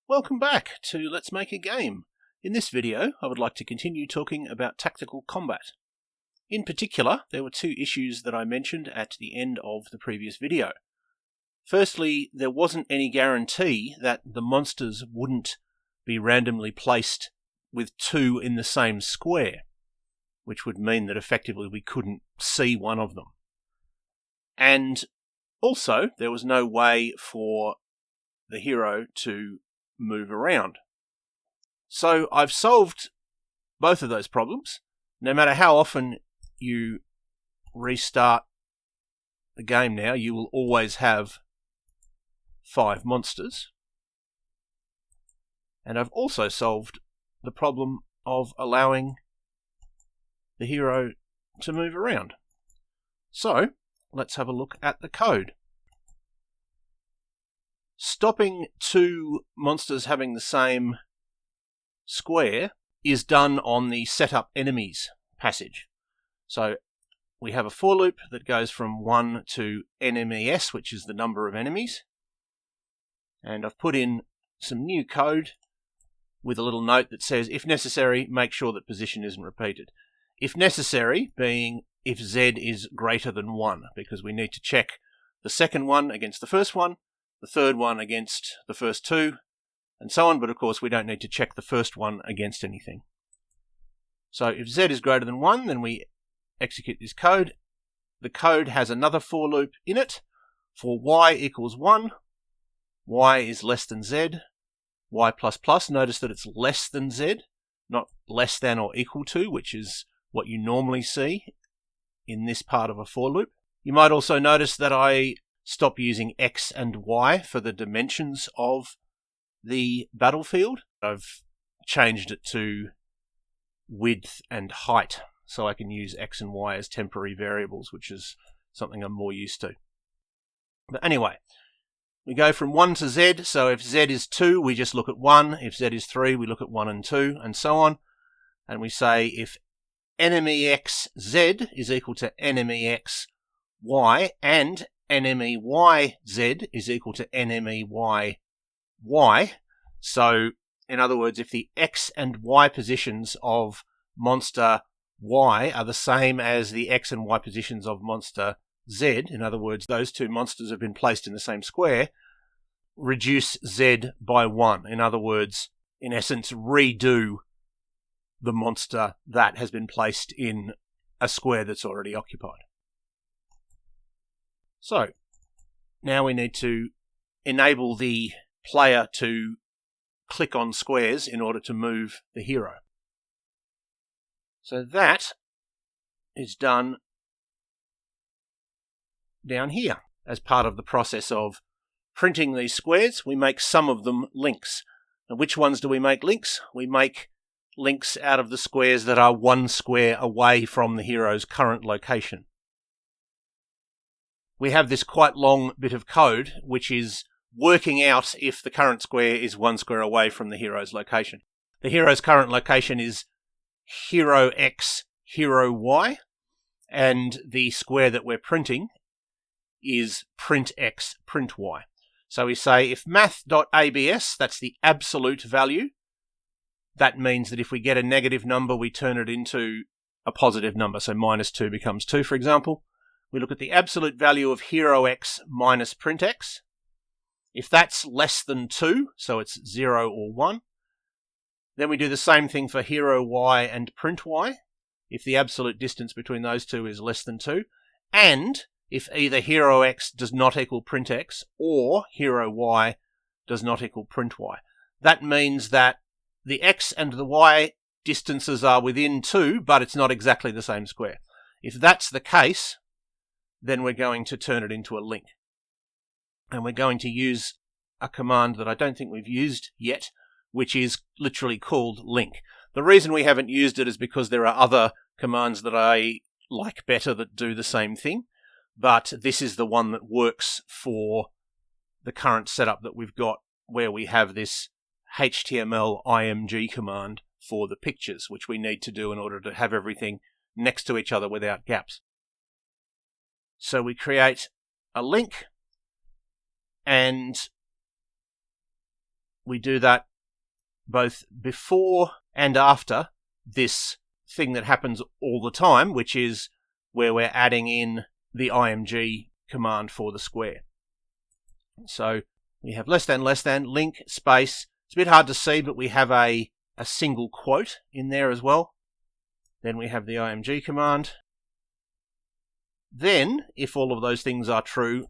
Welcome back to Let's Make a Game. In this video, I would like to continue talking about tactical combat. In particular, there were two issues that I mentioned at the end of the previous video. Firstly, there wasn't any guarantee that the monsters wouldn't be randomly placed with two in the same square, which would mean that effectively we couldn't see one of them. And also, there was no way for the hero to move around. So I've solved both of those problems. No matter how often you restart the game now, you will always have 5 monsters. And I've also solved the problem of allowing the hero to move around. So let's have a look at the code. Stopping 2 monsters having the same square is done on the setup enemies passage. So we have a for loop that goes from 1 to NMES, which is the number of enemies. And I've put in some new code with a little note that says, if necessary, make sure that position isn't repeated. If necessary being if Z is greater than 1, because we need to check the second one against the first one, the third one against the first 2, and so on, but of course we don't need to check the first one against anything. So if Z is greater than 1, then we execute this code. The code has another for loop in it. For Y equals 1, Y is less than Z, Y++, notice that it's less than Z, not less than or equal to, which is what you normally see in this part of a for loop. You might also notice that I stop using X and Y for the dimensions of the battlefield. I've changed it to width and height, so I can use X and Y as temporary variables, which is something I'm more used to. But anyway, we go from 1 to Z, so if Z is 2, we just look at 1. If Z is 3, we look at 1 and 2, and so on. And we say if enemy X Z is equal to enemy X Y, and enemy Y Z is equal to enemy Y Y. So, in other words, if the X and Y positions of monster Y are the same as the X and Y positions of monster Z, in other words, those two monsters have been placed in the same square, reduce Z by 1. In other words, in essence, redo the monster that has been placed in a square that's already occupied. So, now we need to enable the player to click on squares in order to move the hero. So that is done down here. As part of the process of printing these squares, we make some of them links. And which ones do we make links? We make links out of the squares that are 1 square away from the hero's current location. We have this quite long bit of code which is working out if the current square is 1 square away from the hero's location. The hero's current location is hero X, hero Y, and the square that we're printing is print X, print Y. So we say if math.abs, that's the absolute value, that means that if we get a negative number, we turn it into a positive number. So -2 becomes 2, for example. We look at the absolute value of hero X minus print X. If that's less than 2, so it's 0 or 1, then we do the same thing for hero Y and print Y, if the absolute distance between those two is less than 2, and if either hero X does not equal print X or hero Y does not equal print Y. That means that the X and the Y distances are within 2, but it's not exactly the same square. If that's the case, then we're going to turn it into a link. And we're going to use a command that I don't think we've used yet, which is literally called link. The reason we haven't used it is because there are other commands that I like better that do the same thing, but this is the one that works for the current setup that we've got, where we have this HTML img command for the pictures, which we need to do in order to have everything next to each other without gaps. So we create a link, and we do that both before and after this thing that happens all the time, which is where we're adding in the img command for the square. So we have less than, link, space. It's a bit hard to see, but we have a single quote in there as well. Then we have the img command. Then, if all of those things are true,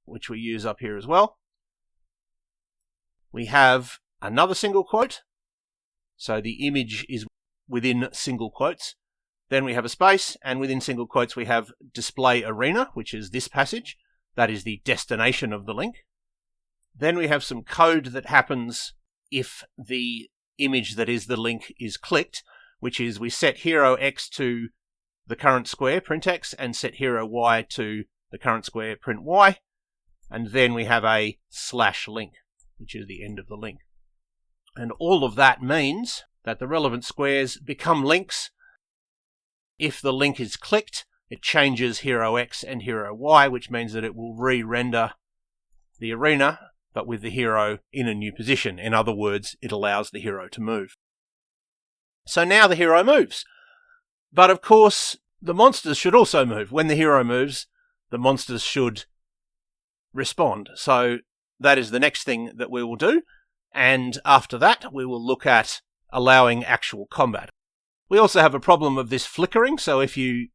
which we use up here as well, we have another single quote. So the image is within single quotes. Then we have a space, and within single quotes we have display arena, which is this passage. That is the destination of the link. Then we have some code that happens if the image that is the link is clicked, which is we set hero x to the current square, print x, and set hero y to the current square, print y. And then we have a /link, which is the end of the link. And all of that means that the relevant squares become links. If the link is clicked, it changes hero x and hero y, which means that it will re-render the arena, but with the hero in a new position. In other words, it allows the hero to move. So now the hero moves. But of course, the monsters should also move. When the hero moves, the monsters should respond. So that is the next thing that we will do. And after that, we will look at allowing actual combat. We also have a problem of this flickering. So if you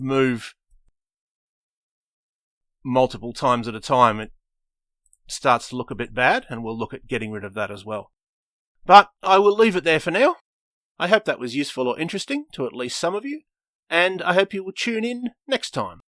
move multiple times at a time, it starts to look a bit bad, and we'll look at getting rid of that as well. But I will leave it there for now. I hope that was useful or interesting to at least some of you, and I hope you will tune in next time.